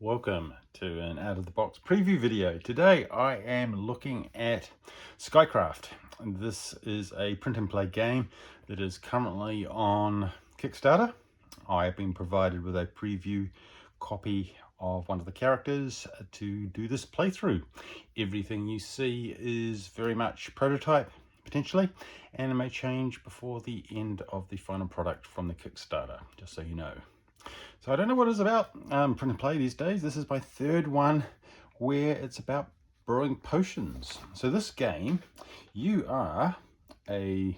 Welcome to an out-of-the-box preview video. Today I am looking at SkyCraft. This is a print and play game that is currently on Kickstarter. I have been provided with a preview copy of one of the characters to do this playthrough. Everything you see is very much prototype, potentially, and it may change before the end of the final product from the Kickstarter, just so you know. So I don't know what it's about print and play these days. This is my third one where it's about brewing potions. So this game, you are a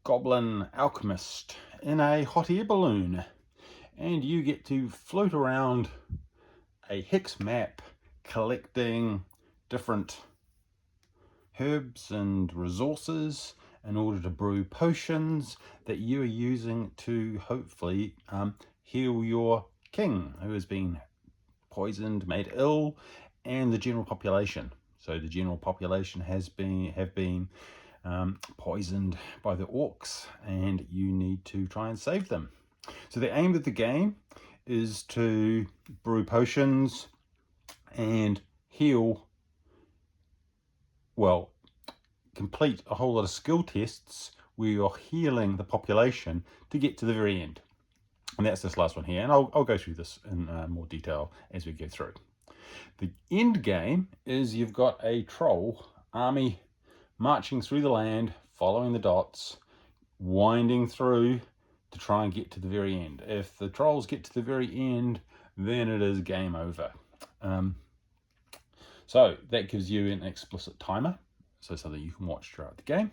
goblin alchemist in a hot air balloon, and you get to float around a hex map collecting different herbs and resources in order to brew potions that you are using to hopefully heal your king who has been poisoned, made ill, and the general population. So the general population have been poisoned by the orcs, and you need to try and save them. So the aim of the game is to brew potions and heal, well, complete a whole lot of skill tests where you're healing the population to get to the very end. And that's this last one here, and I'll go through this in more detail as we go through. The end game is you've got a troll army marching through the land, following the dots, winding through to try and get to the very end. If the trolls get to the very end, then it is game over. So that gives you an explicit timer, so something you can watch throughout the game.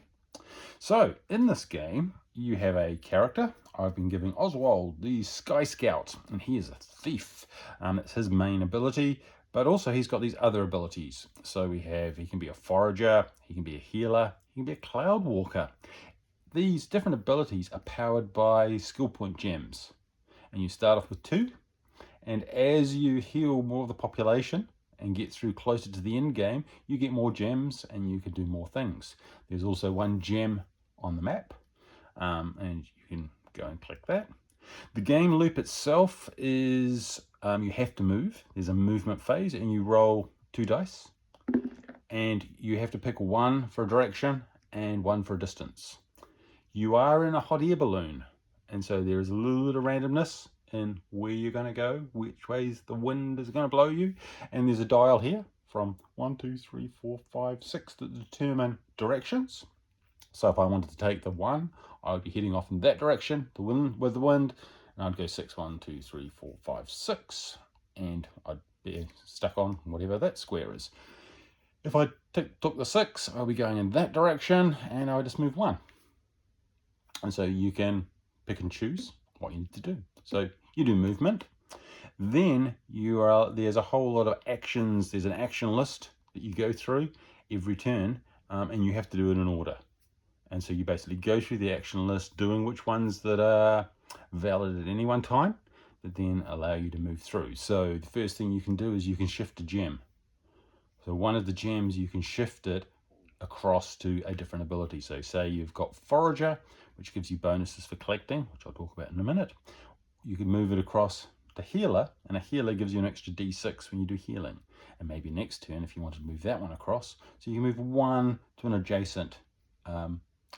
So in this game, you have a character. I've been giving Oswald the Sky Scout, and he is a thief. It's his main ability, but also he's got these other abilities. So he can be a forager, he can be a healer, he can be a cloud walker. These different abilities are powered by skill point gems, and you start off with 2, and as you heal more of the population and get through closer to the end game, you get more gems and you can do more things. There's also 1 gem on the map, and you can go and click that. The game loop itself is you have to move. There's a movement phase, and you roll 2 dice, and you have to pick 1 for a direction and 1 for a distance. You are in a hot air balloon, and so there is a little bit of randomness in where you're going to go, which ways the wind is going to blow you, and there's a dial here from 1, 2, 3, 4, 5, 6 to determine directions. So if I wanted to take the 1, I would be heading off in that direction, with the wind, and I'd go 6, 1, 2, 3, 4, 5, 6, and I'd be stuck on whatever that square is. If I took the 6, I'll be going in that direction, and I would just move 1. And so you can pick and choose what you need to do. So you do movement, then there's a whole lot of actions. There's an action list that you go through every turn, and you have to do it in order. And so you basically go through the action list, doing which ones that are valid at any one time, that then allow you to move through. So the first thing you can do is you can shift a gem. So one of the gems, you can shift it across to a different ability. So say you've got forager, which gives you bonuses for collecting, which I'll talk about in a minute. You can move it across to healer, and a healer gives you an extra d6 when you do healing. And maybe next turn, if you want to move that one across, so you can move 1 to an adjacent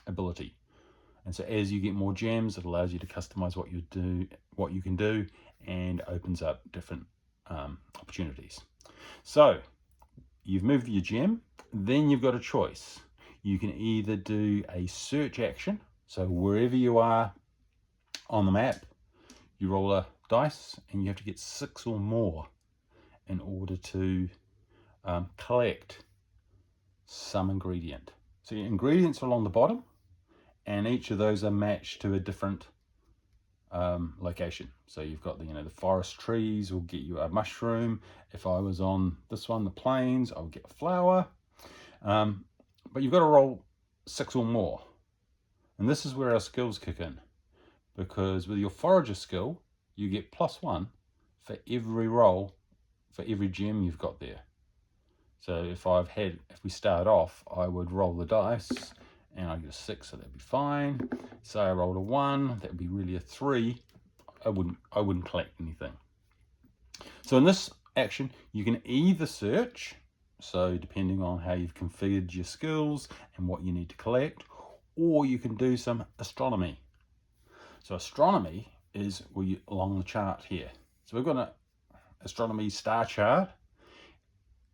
ability. And so as you get more gems, it allows you to customize what you can do, and opens up different opportunities. So you've moved your gem, then you've got a choice. You can either do a search action, so wherever you are on the map, you roll a dice, and you have to get 6 or more in order to collect some ingredient. So your ingredients are along the bottom, and each of those are matched to a different location. So you've got the forest trees will get you a mushroom. If I was on this one, the plains, I would get a flower. But you've got to roll 6 or more. And this is where our skills kick in, because with your forager skill, you get +1 for every roll, for every gem you've got there. So if we start off, I would roll the dice, and I get a 6, so that'd be fine. Say I rolled a 1, that would be really a 3. I wouldn't collect anything. So in this action, you can either search, so depending on how you've configured your skills and what you need to collect, or you can do some astronomy. So astronomy is along the chart here. So we've got an astronomy star chart.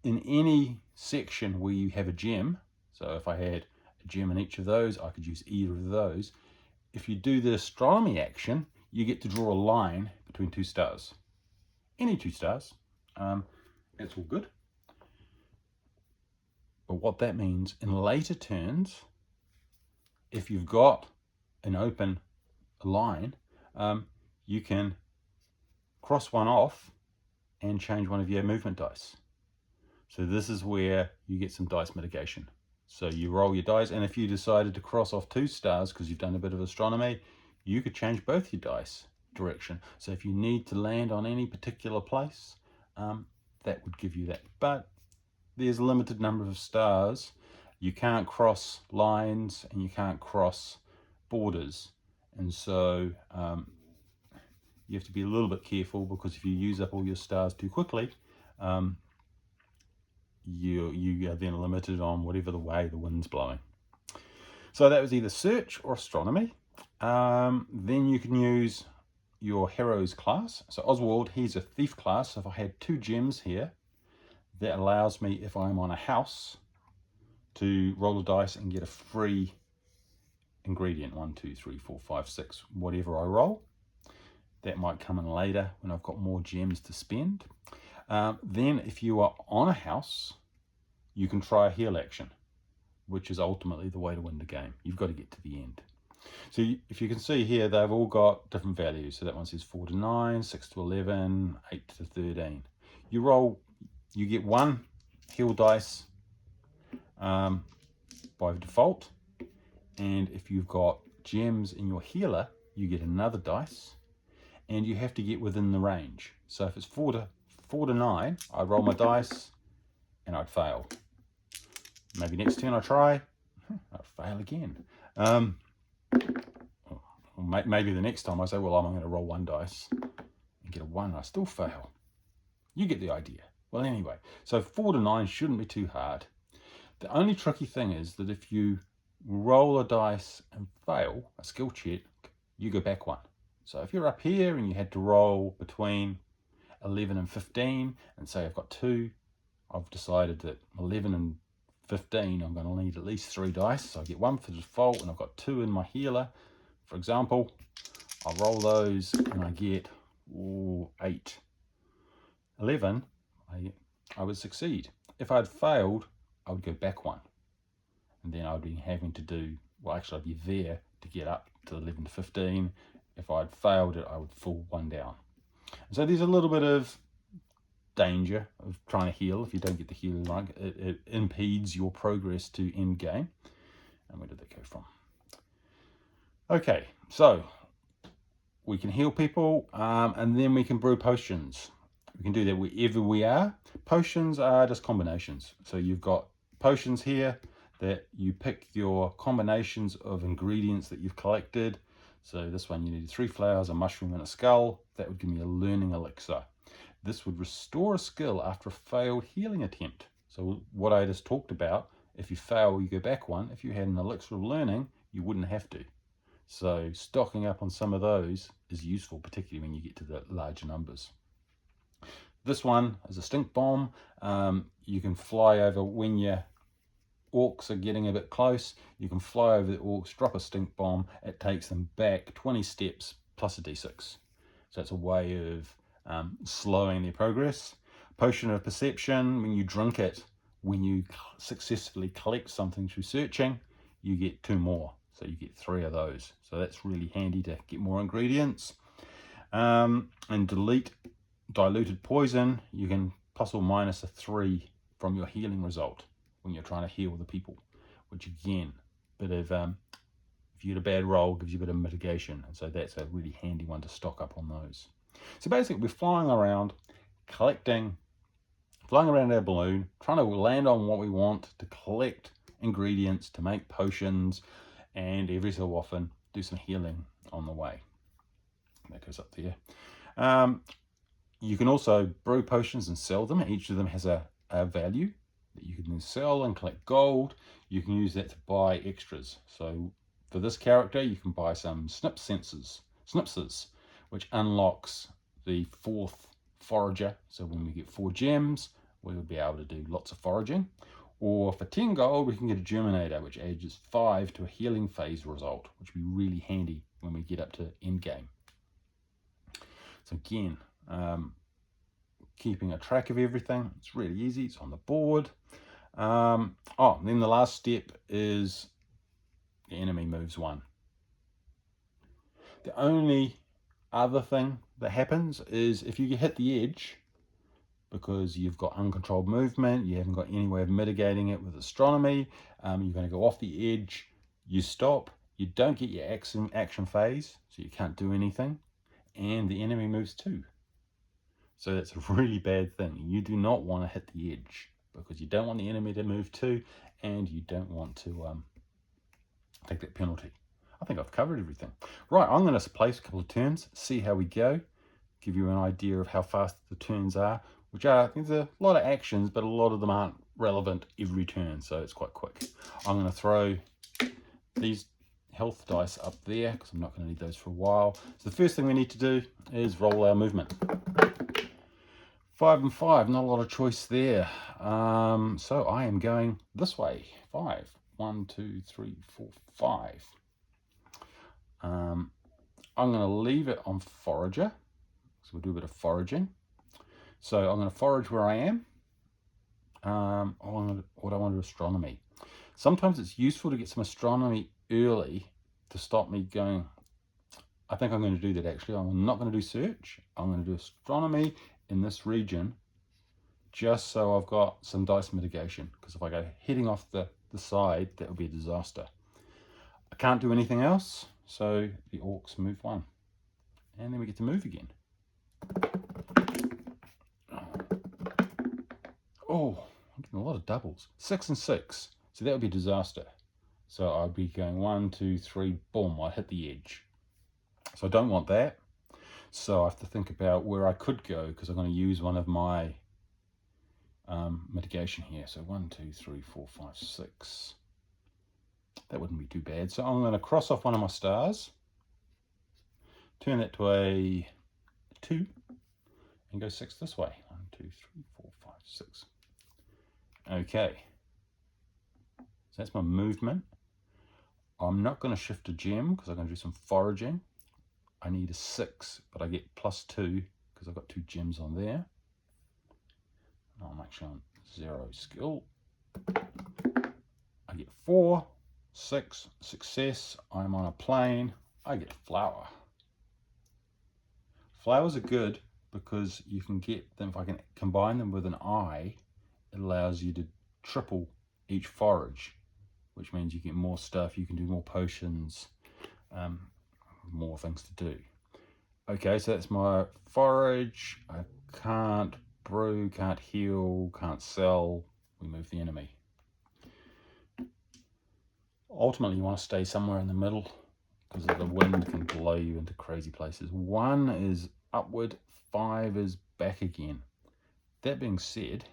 In any section where you have a gem, so if I had a gem in each of those, I could use either of those. If you do the astronomy action, you get to draw a line between two stars. Any two stars. That's all good. But what that means in later turns, if you've got an open line, you can cross one off and change one of your movement dice. So this is where you get some dice mitigation. So you roll your dice, and if you decided to cross off two stars because you've done a bit of astronomy, you could change both your dice direction. So if you need to land on any particular place, that would give you that. But there's a limited number of stars. You can't cross lines and you can't cross borders. And so you have to be a little bit careful, because if you use up all your stars too quickly, you are then limited on whatever the way the wind's blowing. So that was either search or astronomy. Then you can use your heroes class. So Oswald, he's a thief class. So if I had 2 gems here, that allows me, if I'm on a house, to roll a dice and get a free ingredient. 1, 2, 3, 4, 5, 6, whatever I roll. That might come in later when I've got more gems to spend. Then if you are on a house, you can try a heal action, which is ultimately the way to win the game. You've got to get to the end. So if you can see here, they've all got different values. So that one says 4 to 9, 6 to 11, 8 to 13. You roll, you get 1 heal dice by default. And if you've got gems in your healer, you get another dice. And you have to get within the range. So if it's 4 to 9, I roll my dice and I'd fail. Maybe next turn I try, I'd fail again. Maybe the next time I say, well, I'm going to roll 1 dice and get a 1, and I still fail. You get the idea. Well, anyway, so 4 to 9 shouldn't be too hard. The only tricky thing is that if you roll a dice and fail a skill check, you go back 1. So if you're up here and you had to roll between 11 and 15, and say I've got 2, I've decided that 11 and 15, I'm going to need at least 3 dice. So I get 1 for default, and I've got 2 in my healer. For example, I roll those and I get 8. 11, I would succeed. If I'd failed, I would go back 1. And then I'd be having to do, well, actually I'd be there to get up to 11 to 15. If I'd failed it, I would fall 1 down. And so there's a little bit of danger of trying to heal. If you don't get the healing right, it impedes your progress to end game. And where did that go from? Okay, so we can heal people, and then we can brew potions. We can do that wherever we are. Potions are just combinations. So you've got potions here that you pick your combinations of ingredients that you've collected. So this one, you need 3 flowers, a mushroom, and a skull. That would give me a learning elixir. This would restore a skill after a failed healing attempt. So what I just talked about, if you fail, you go back 1. If you had an elixir of learning, you wouldn't have to. So stocking up on some of those is useful, particularly when you get to the larger numbers. This one is a stink bomb. You can fly over when your orcs are getting a bit close. You can fly over the orcs, drop a stink bomb. It takes them back 20 steps plus a d6. So it's a way of slowing their progress. Potion of perception, when you drink it, when you successfully collect something through searching, you get 2 more. So you get 3 of those. So that's really handy to get more ingredients. And diluted poison, you can plus or minus a 3 from your healing result when you're trying to heal the people, which again, if you get a bad roll, gives you a bit of mitigation. And so that's a really handy one to stock up on those. So basically we're flying around, flying around our balloon, trying to land on what we want, to collect ingredients, to make potions, and every so often do some healing on the way. That goes up there. You can also brew potions and sell them. Each of them has a value that you can then sell and collect gold. You can use that to buy extras. So for this character, you can buy some snipses, which unlocks the 4th forager. So when we get 4 gems, we will be able to do lots of foraging. Or for 10 gold, we can get a germinator, which adds 5 to a healing phase result, which will be really handy when we get up to end game. So again, keeping a track of everything, it's really easy. It's on the board. Then the last step is the enemy moves 1. The only other thing that happens is if you hit the edge, because you've got uncontrolled movement, you haven't got any way of mitigating it with astronomy, you're going to go off the edge, you stop, you don't get your action phase, so you can't do anything, and the enemy moves 2. So that's a really bad thing. You do not want to hit the edge, because you don't want the enemy to move 2, and you don't want to take that penalty. I think I've covered everything. Right, I'm going to place a couple of turns, see how we go, give you an idea of how fast the turns are, which are, there's a lot of actions, but a lot of them aren't relevant every turn, so it's quite quick. I'm going to throw these health dice up there, because I'm not going to need those for a while. So the first thing we need to do is roll our movement. 5 and 5, not a lot of choice there. So I am going this way. 5. 1, 2, 3, 4, 5. I'm going to leave it on forager, so we'll do a bit of foraging. So I'm going to forage where I am. What I want to do astronomy. Sometimes it's useful to get some astronomy early to stop me going. I think I'm going to do that actually. I'm not going to do search. I'm going to do astronomy in this region, just so I've got some dice mitigation. Because if I go heading off the side, that would be a disaster. I can't do anything else, so the orcs move 1. And then we get to move again. Oh, I'm getting a lot of doubles. 6 and 6. So that would be a disaster. So I'd be going 1, 2, 3, boom, I hit the edge. So I don't want that. So I have to think about where I could go, because I'm going to use one of my mitigation here. So 1, 2, 3, 4, 5, 6. That wouldn't be too bad. So I'm going to cross off one of my stars, turn that to a 2, and go 6 this way. 1, 2, 3, 4, 5, 6. Okay. So that's my movement. I'm not going to shift a gem because I'm going to do some foraging. I need a 6, but I get +2 because I've got 2 gems on there. I'm actually on 0 skill. I get 4, 6, success. I'm on a plane. I get a flower. Flowers are good because you can get them, if I can combine them with an eye, it allows you to triple each forage, which means you get more stuff, you can do more potions, more things to do. Okay, so that's my forage. I can't brew, can't heal, can't sell. We move the enemy. Ultimately, you want to stay somewhere in the middle because the wind can blow you into crazy places. 1 is upward, 5 is back again. That being said,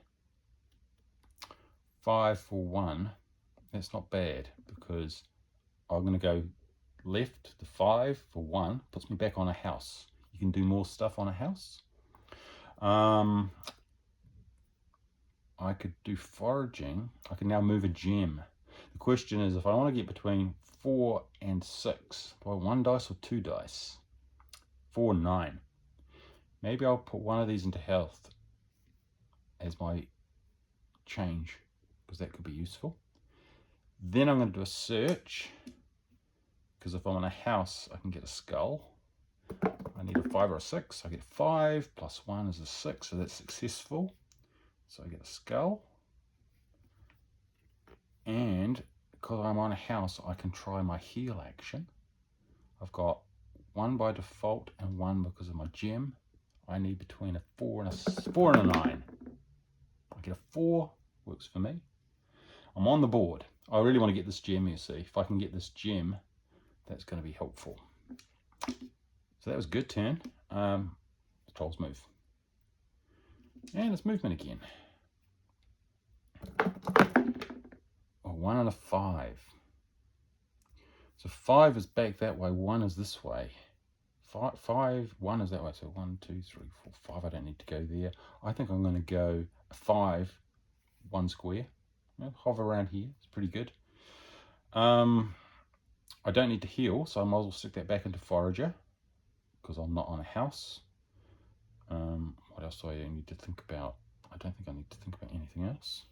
5 for 1, that's not bad because I'm going to go left. The 5 for 1 puts me back on a house. You can do more stuff on a house. I could do foraging. I can now move a gem. The question is, if I want to get between 4 and 6, do I want 1 dice or 2 dice? 4, 9. Maybe I'll put one of these into health as my change, because that could be useful. Then I'm going to do a search, because if I'm in a house, I can get a skull. I need a 5 or a 6. I get 5 plus 1 is a 6, so that's successful. So I get a skull. And because I'm on a house, I can try my heal action. I've got 1 by default and 1 because of my gem. I need between a 4 and a 9. I get a 4, works for me. I'm on the board. I really want to get this gem, you see. If I can get this gem, that's going to be helpful. So that was a good turn. The trolls move. And it's movement again. Oh, 1 and a 5. So 5 is back that way, 1 is this way. 5, 1 is that way. So 1, 2, 3, 4, 5. I don't need to go there. I think I'm going to go 5, 1 square. Hover around here. It's pretty good. I don't need to heal, so I might as well stick that back into forager because I'm not on a house. What else do I need to think about? I don't think I need to think about anything else.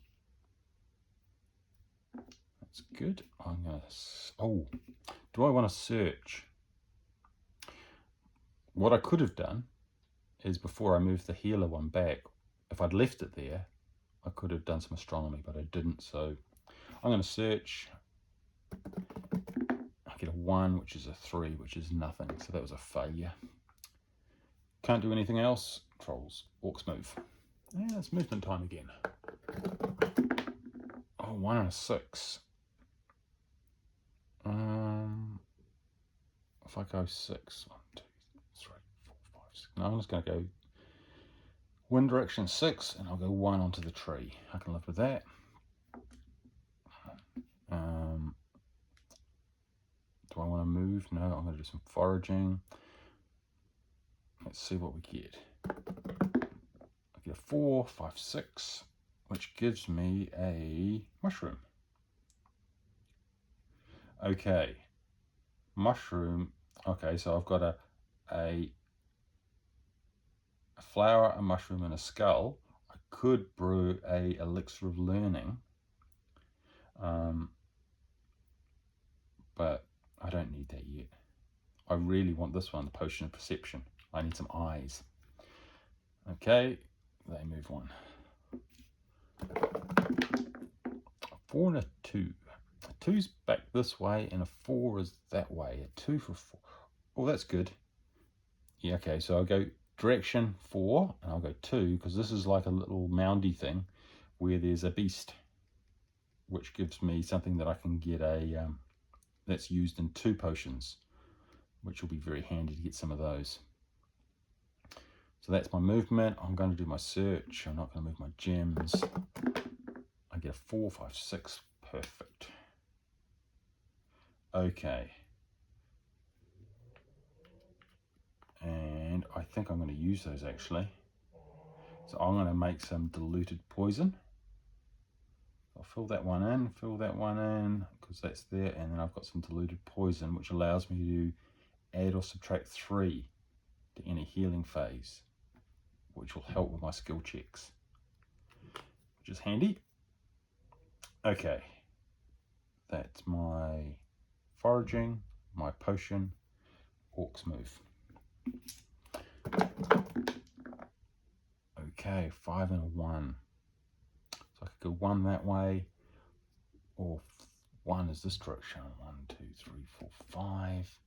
That's good. I'm gonna. Oh, do I want to search? What I could have done is before I moved the healer one back, if I'd left it there, I could have done some astronomy, but I didn't. So I'm going to search. I get a 1, which is a 3, which is nothing. So that was a failure. Can't do anything else. Trolls. Orcs move. Yeah, it's movement time again. Oh, 1 and a 6. If I go 6, 1, 2, 3, 4, 5, 6. No, I'm just going to go wind direction 6, and I'll go 1 onto the tree. I can live with that. Do I want to move? No, I'm going to do some foraging. Let's see what we get. I get a 4, 5, 6, which gives me a mushroom. Okay, mushroom. Okay, so I've got a flower, a mushroom, and a skull. I could brew a elixir of learning, but I don't need that yet. I really want this one, the potion of perception. I need some eyes. Okay, they move on. 4 and a 2. A 2's back this way and a 4 is that way. A 2 for 4. Oh, that's good. Yeah, okay, so I'll go direction 4 and I'll go 2 because this is like a little moundy thing where there's a beast, which gives me something that I can get that's used in 2 potions, which will be very handy to get some of those. So that's my movement. I'm going to do my search. I'm not going to move my gems. I get a 4, 5, 6. Perfect. Okay. And I think I'm going to use those actually. So I'm going to make some diluted poison. I'll fill that one in, because that's there. And then I've got some diluted poison, which allows me to add or subtract 3 to any healing phase, which will help with my skill checks, which is handy. Okay, that's my foraging, my potion, orcs move. Okay, 5 and a 1. So I could go 1 that way, or 1 is this direction. 1, 2, 3, 4, 5.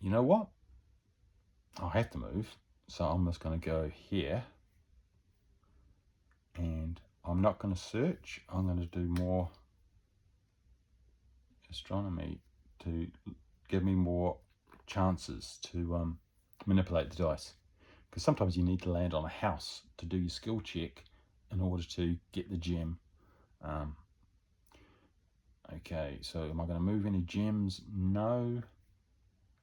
You know what? I'll have to move, so I'm just going to go here, and I'm not going to search. I'm going to do more astronomy to give me more chances to manipulate the dice, because sometimes you need to land on a house to do your skill check in order to get the gem. Okay, so am I going to move any gems? No.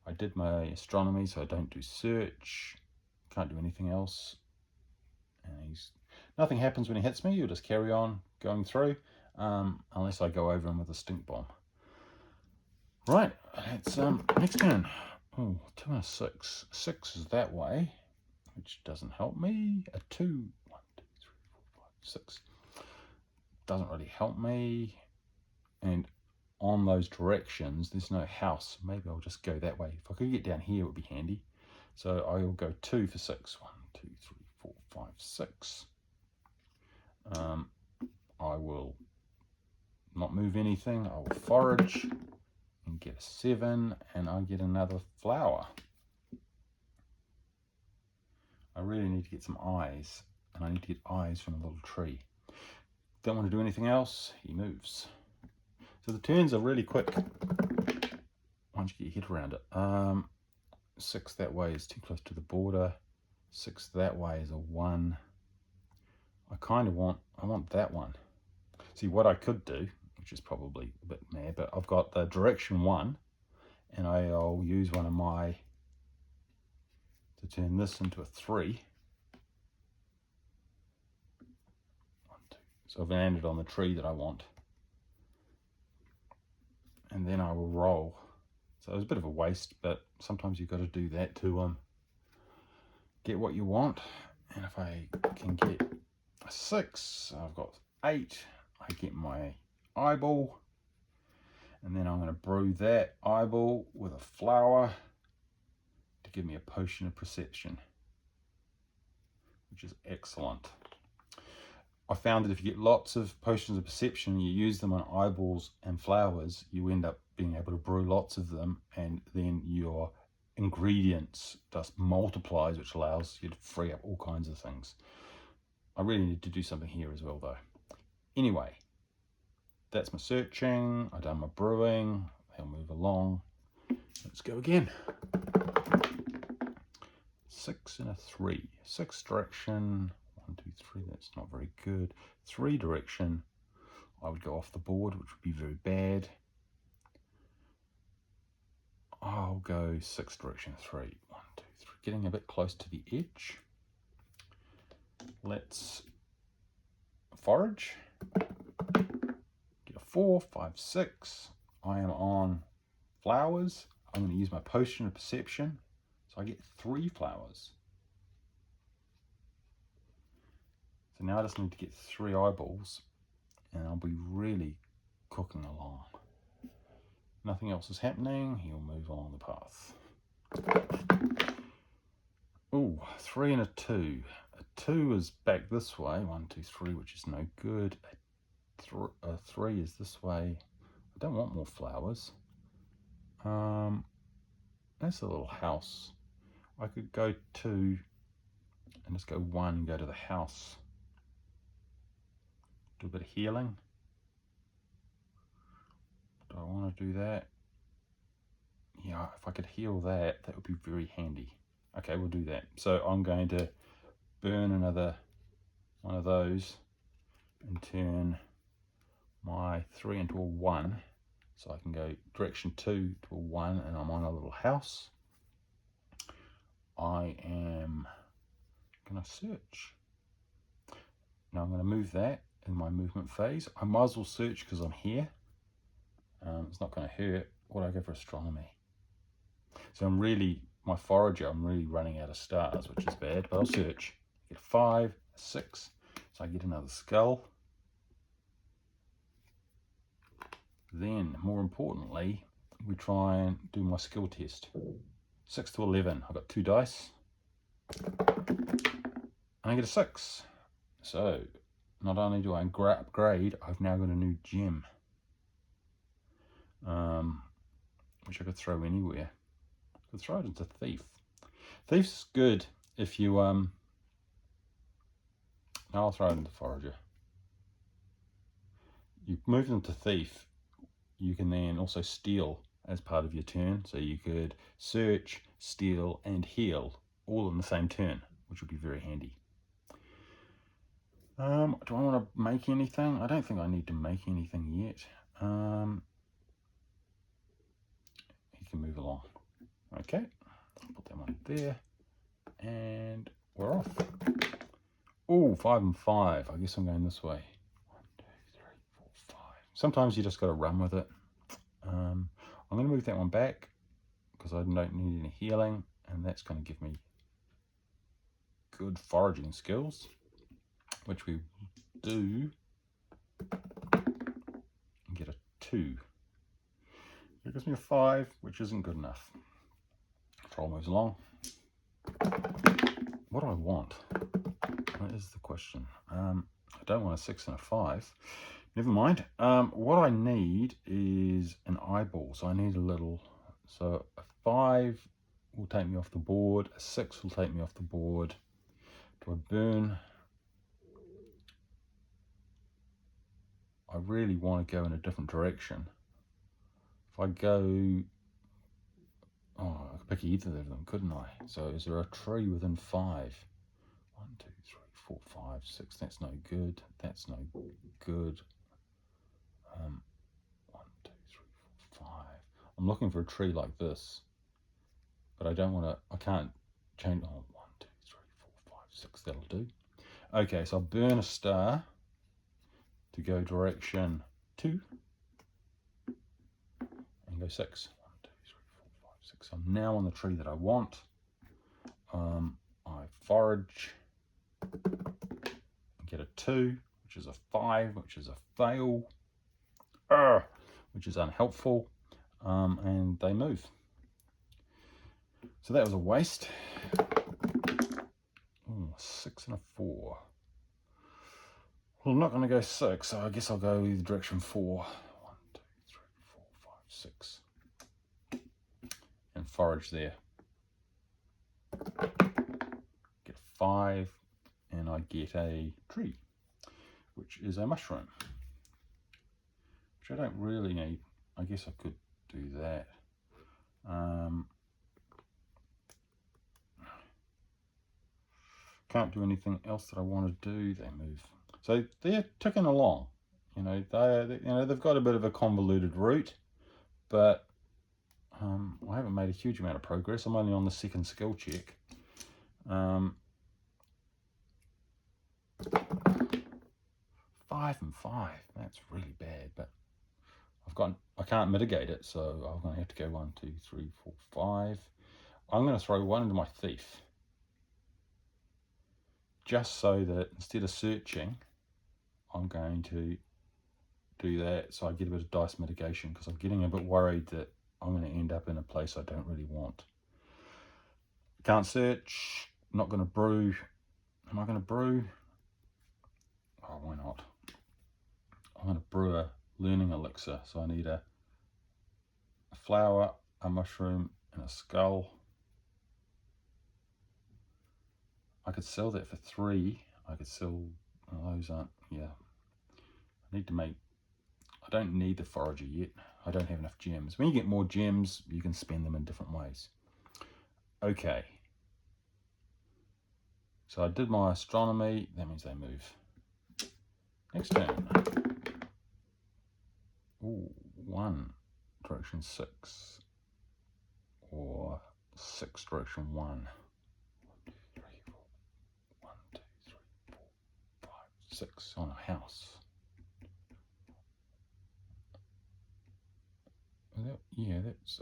I did my astronomy, so I don't do search. Can't do anything else. And nothing happens when he hits me. You'll just carry on going through, unless I go over him with a stink bomb. Right, it's next turn. Oh, 2 and a 6. 6 is that way, which doesn't help me. A 2, 1, 2, 3, 4, 5, 6. Doesn't really help me. And on those directions, there's no house. Maybe I'll just go that way. If I could get down here, it would be handy. So I will go 2 for 6. 1, 2, 3, 4, 5, 6. I will not move anything. I will forage and get a 7, and I get another flower. I really need to get some eyes, and I need to get eyes from a little tree. Don't want to do anything else. He moves. So the turns are really quick once you get your head around it. 6 that way is too close to the border. 6 that way is a 1. I want that one. See, what I could do, which is probably a bit mad, but I've got the direction 1, and I'll use one of my to turn this into a 3. 1, 2. So I've landed on the tree that I want. And then I will roll. So it was a bit of a waste, but sometimes you've got to do that to get what you want. And if I can get a 6, I've got 8, I get my eyeball. And then I'm going to brew that eyeball with a flower to give me a potion of perception, which is excellent. I found that if you get lots of potions of perception, you use them on eyeballs and flowers, you end up being able to brew lots of them, and then your ingredients just multiplies, which allows you to free up all kinds of things. I really need to do something here as well, though. Anyway, that's my searching. I've done my brewing. I'll move along. Let's go again. 6 and a 3. 6 direction. 1, 2, 3, that's not very good. 3 direction, I would go off the board, which would be very bad. I'll go 6 direction, 3. 1, 2, 3. Getting a bit close to the edge. Let's forage. Get a 4, 5, 6. I am on flowers. I'm going to use my potion of perception. So I get 3 flowers. So now I just need to get 3 eyeballs, and I'll be really cooking along. Nothing else is happening. He'll move along the path. Ooh, 3 and a 2. A 2 is back this way. 1, 2, 3, which is no good. A 3 is this way. I don't want more flowers. That's a little house. I could go 2 and just go 1 and go to the house. Do a bit of healing. Do I want to do that? Yeah, if I could heal that, that would be very handy. Okay, we'll do that. So I'm going to burn another one of those and turn my 3 into a 1. So I can go direction 2 to a 1, and I'm on a little house. I am going to search. Now I'm going to move that in my movement phase. I might as well search because I'm here. It's not going to hurt. What do I go for astronomy? So I'm really running out of stars, which is bad, but I'll search. Get a 5, a 6, so I get another skull. Then, more importantly, we try and do my skill test. 6 to 11, I've got 2 dice. And I get a 6. So, not only do I upgrade, I've now got a new gem. Which I could throw anywhere. I could throw it into Thief. Thief's good if you, I'll throw it into Forager. You move them to Thief, you can then also steal as part of your turn. So you could search, steal, and heal all in the same turn, which would be very handy. Do I want to make anything? I don't think I need to make anything yet. He can move along. Okay, I'll put that one there, and we're off. Oh, 5 and 5. I guess I'm going this way. 1, 2, 3, 4, 5. Sometimes you just got to run with it. I'm going to move that one back because I don't need any healing, and that's going to give me good foraging skills, which we do, and get a 2. It gives me a 5, which isn't good enough. Troll moves along. What do I want? That is the question. I don't want a 6 and a 5. Never mind. What I need is an eyeball. So I need a little. So a 5 will take me off the board. A 6 will take me off the board. Do I burn? I really want to go in a different direction. If I go Oh, I could pick either of them, couldn't I? So is there a tree within 5? 1, 2, 3, 4, 5, 6. That's no good. That's no good. 1, 2, 3, 4, 5. I'm looking for a tree like this, but I don't want to. I can't change. Oh, 1, 2, 3, 4, 5, 6. That'll do. Okay, so I'll burn a star to go direction 2 and go 6. 1, 2, 3, 4, 5, 6. I'm now on the tree that I want. I forage and get a 2, which is a 5, which is a fail, which is unhelpful, and they move. So that was a waste. Ooh, 6 and a 4. Well, I'm not going to go 6, so I guess I'll go the direction 4. 1, 2, 3, 4, 5, 6. And forage there. Get a 5, and I get a tree, which is a mushroom, which I don't really need. I guess I could do that. Can't do anything else that I want to do. They move. So they're ticking along. You know, they've got a bit of a convoluted route, but I haven't made a huge amount of progress. I'm only on the 2nd skill check. 5 and 5. That's really bad, but I can't mitigate it, so I'm going to have to go 1, 2, 3, 4, 5. I'm going to throw 1 into my thief, just so that instead of searching, I'm going to do that so I get a bit of dice mitigation, because I'm getting a bit worried that I'm going to end up in a place I don't really want. Can't search, not going to brew. Am I going to brew? Oh, why not? I'm going to brew a learning elixir, so I need a flower, a mushroom, and a skull. I could sell that for 3. I could sell, oh, those aren't, yeah. I need to make, I don't need the forager yet. I don't have enough gems. When you get more gems, you can spend them in different ways. Okay. So I did my astronomy, that means they move. Next turn. Ooh, 1, direction 6. Or 6, direction 1. 1, 2, 3, 4. 1, 2, 3, 4, 5, 6 on a house. Yeah, that's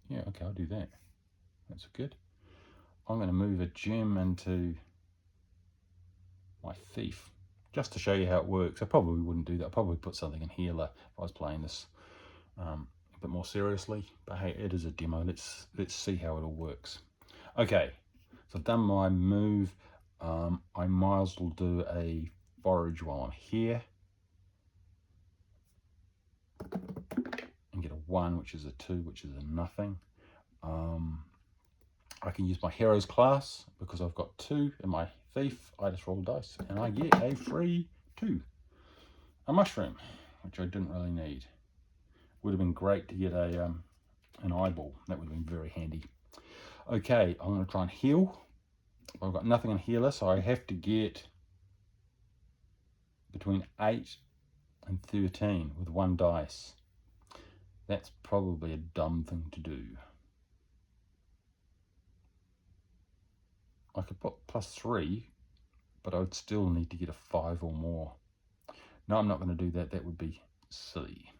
yeah, okay, I'll do that. That's good. I'm going to move a gem into my thief, just to show you how it works. I probably wouldn't do that. I'd probably put something in healer if I was playing this a bit more seriously. But hey, it is a demo. Let's see how it all works. Okay, so I've done my move. I might as well do a forage while I'm here. And get a 1, which is a 2, which is a nothing. I can use my hero's class because I've got 2 in my thief. I just roll dice and I get a free 2. A mushroom, which I didn't really need. Would have been great to get a an eyeball. That would have been very handy. Okay, I'm going to try and heal. I've got nothing in healer, so I have to get between 8 and 13 with 1 dice. That's probably a dumb thing to do. I could put +3, but I would still need to get a 5 or more. No, I'm not going to do that. That would be silly.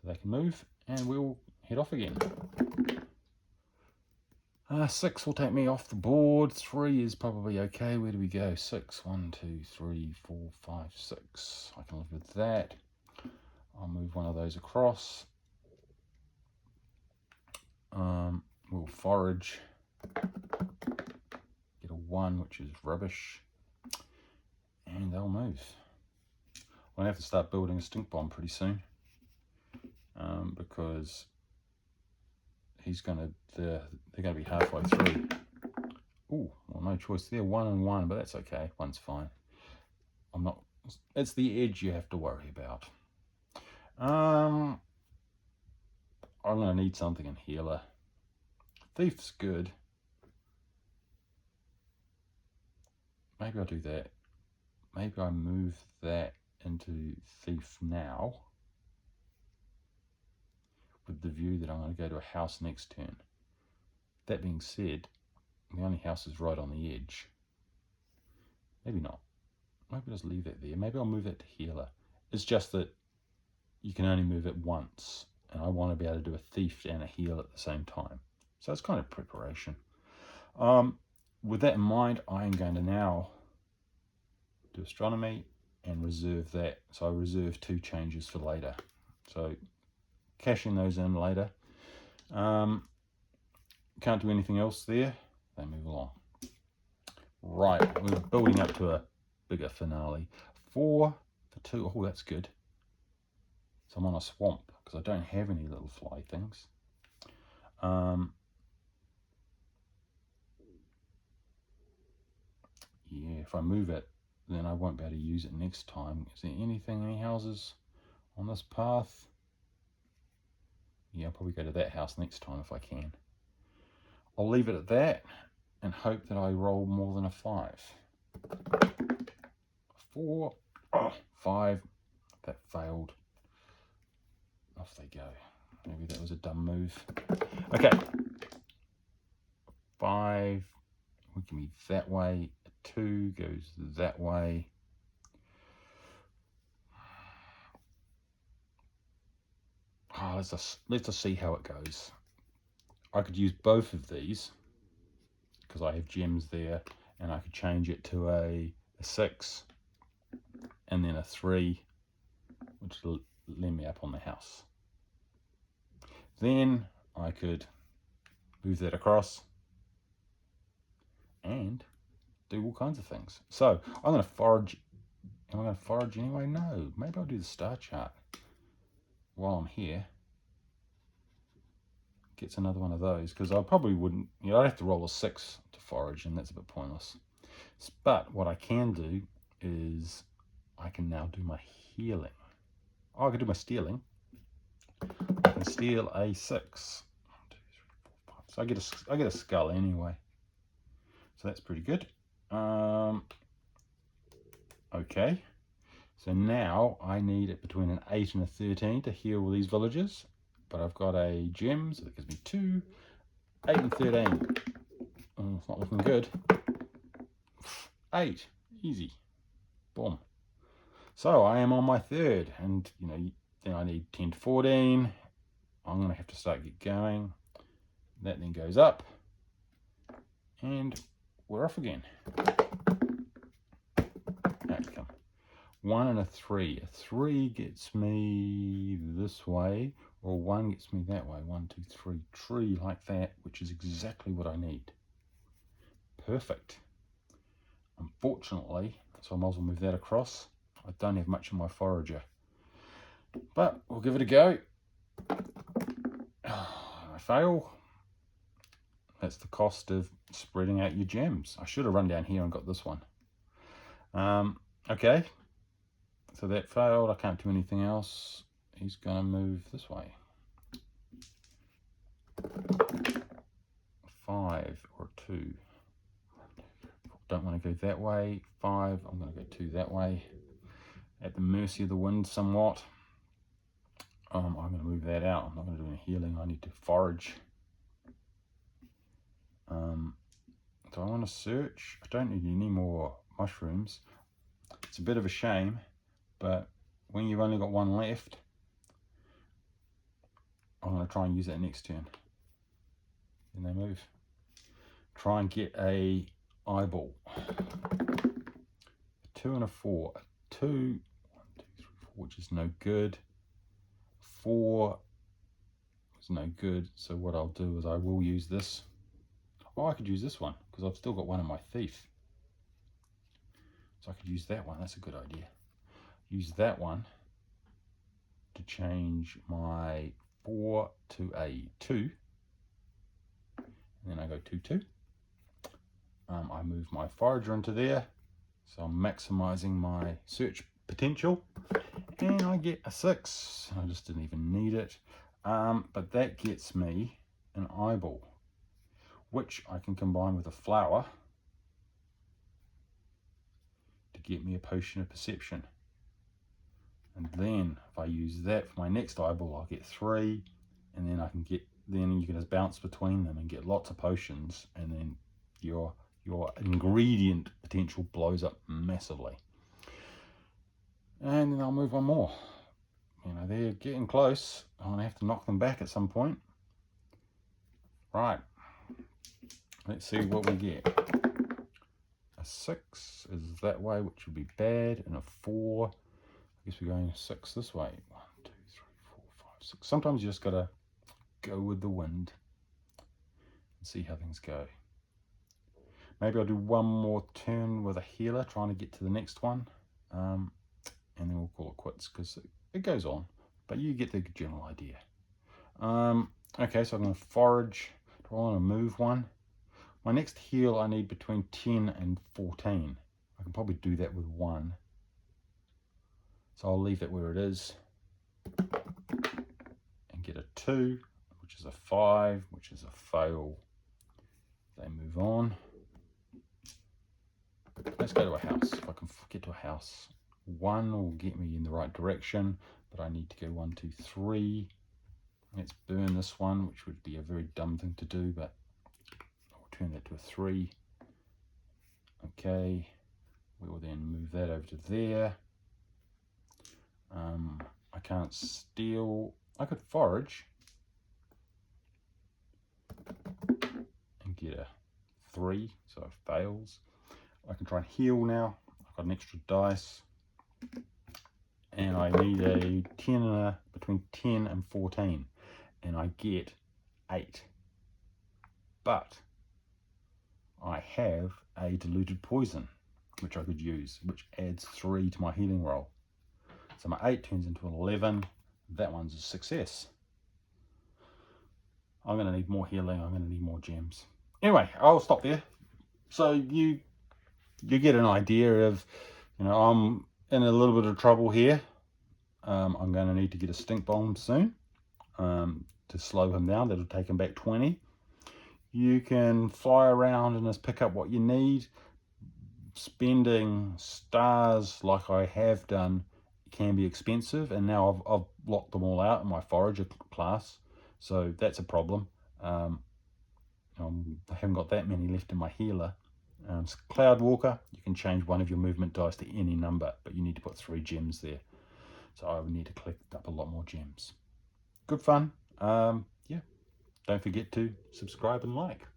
So they can move, and we'll head off again. 6 will take me off the board. 3 is probably okay. Where do we go? 6. 1, 2, 3, 4, 5, 6. I can live with that. I'll move one of those across. We'll forage. Get a 1, which is rubbish. And they'll move. I'll have to start building a stink bomb pretty soon. Because they're going to be halfway through. Ooh, well, no choice there. 1 and 1, but that's okay. 1's fine. It's the edge you have to worry about. I I'm going to need something in healer. Thief's good. Maybe I'll do that. Maybe I move that into thief now, with the view that I'm going to go to a house next turn. That being said, the only house is right on the edge. Maybe not. Maybe I'll just leave that there. Maybe I'll move that to healer. It's just that you can only move it once, and I want to be able to do a thief and a heal at the same time. So it's kind of preparation. With that in mind, I am going to now do astronomy and reserve that. So I reserve 2 changes for later. So cashing those in later. Can't do anything else there. They move along. Right, we're building up to a bigger finale. 4 for 2. Oh, that's good. So I'm on a swamp because I don't have any little fly things. Yeah, if I move it, then I won't be able to use it next time. Is there anything, any houses on this path? Yeah, I'll probably go to that house next time if I can. I'll leave it at that and hope that I roll more than a 5. 4, 5, that failed. Off they go. Maybe that was a dumb move. Okay. 5 will give me that way. 2 goes that way. Let's just see how it goes. I could use both of these because I have gems there, and I could change it to a 6 and then a 3, which will land me up on the house. Then I could move that across and do all kinds of things. So I'm going to forage. Am I going to forage anyway? No. Maybe I'll do the star chart while I'm here. Gets another one of those, because I probably wouldn't, I'd have to roll a 6 to forage, and that's a bit pointless. But what I can do is I can now do my healing. Oh, I can do my stealing. I can steal a 6. 1, 2, 3, 4, 5. So I get a skull anyway. So that's pretty good. Okay. So now I need it between an 8 and a 13 to heal all these villagers. But I've got a gem, so that gives me 2, 8 and 13. Oh, it's not looking good. 8, easy. Boom. So I am on my 3rd, and then I need 10 to 14. I'm going to have to start going. That then goes up, and we're off again. Outcome. 1 and a 3. A 3 gets me this way, or 1 gets me that way. 1, 2, 3, tree like that, which is exactly what I need. Perfect. Unfortunately, so I might as well move that across. I don't have much in my forager, but we'll give it a go. I fail. That's the cost of spreading out your gems. I should have run down here and got this one. Okay, so that failed. I can't do anything else. He's going to move this way. 5 or 2. Don't want to go that way. 5, I'm going to go 2 that way. At the mercy of the wind somewhat. I'm going to move that out. I'm not going to do any healing. I need to forage. Do I want to search? I don't need any more mushrooms. It's a bit of a shame, but when you've only got 1 left, I'm going to try and use that next turn. Then they move. Try and get a eyeball. 2 and a 4. A 2, 1, 2, 3, 4, which is no good. 4 is no good. So what I'll do is I will use this. Oh, I could use this one because I've still got 1 in my thief. So I could use that one. That's a good idea. Use that one to change my 4 to a 2. And then I go 2, 2. I move my forager into there. So I'm maximizing my search potential. And I get a 6. I just didn't even need it. But that gets me an eyeball, which I can combine with a flower to get me a potion of perception. And then if I use that for my next eyeball, I'll get 3, and then I can get, then you can just bounce between them and get lots of potions, and then your ingredient potential blows up massively. And then I'll move on more. You know, they're getting close. I'm gonna have to knock them back at some point. Right, let's see what we get. A 6 is that way, which would be bad, and a 4. I guess we're going 6 this way. 1, 2, 3, 4, 5, 6. Sometimes you just gotta go with the wind and see how things go. Maybe I'll do one more turn with a healer, trying to get to the next one, and then we'll call it quits, because it goes on, but you get the general idea. Okay, so I'm going to forage. Do I want to move one? My next heal I need between 10 and 14. I can probably do that with 1. So I'll leave that where it is and get a 2, which is a 5, which is a fail. They move on. Let's go to a house. If I can get to a house, 1 will get me in the right direction, but I need to go 1, 2, 3. Let's burn this one, which would be a very dumb thing to do, but I'll turn that to a 3. Okay, we will then move that over to there. I can't steal. I could forage and get a 3, so it fails. I can try and heal now. I've got an extra dice, and I need a 10 and a, between 10 and 14, and I get 8. But I have a diluted poison, which I could use, which adds 3 to my healing roll. So my 8 turns into 11. That one's a success. I'm going to need more healing. I'm going to need more gems. Anyway, I'll stop there. So you get an idea of, you know, I'm in a little bit of trouble here. I'm going to need to get a stink bomb soon to slow him down. That'll take him back 20. You can fly around and just pick up what you need. Spending stars like I have done can be expensive, and now I've locked them all out in my forager class, so that's a problem. I haven't got that many left in my healer. Cloud Walker, you can change one of your movement dice to any number, but you need to put 3 gems there, so I would need to collect up a lot more gems. Good fun. Yeah, don't forget to subscribe and like.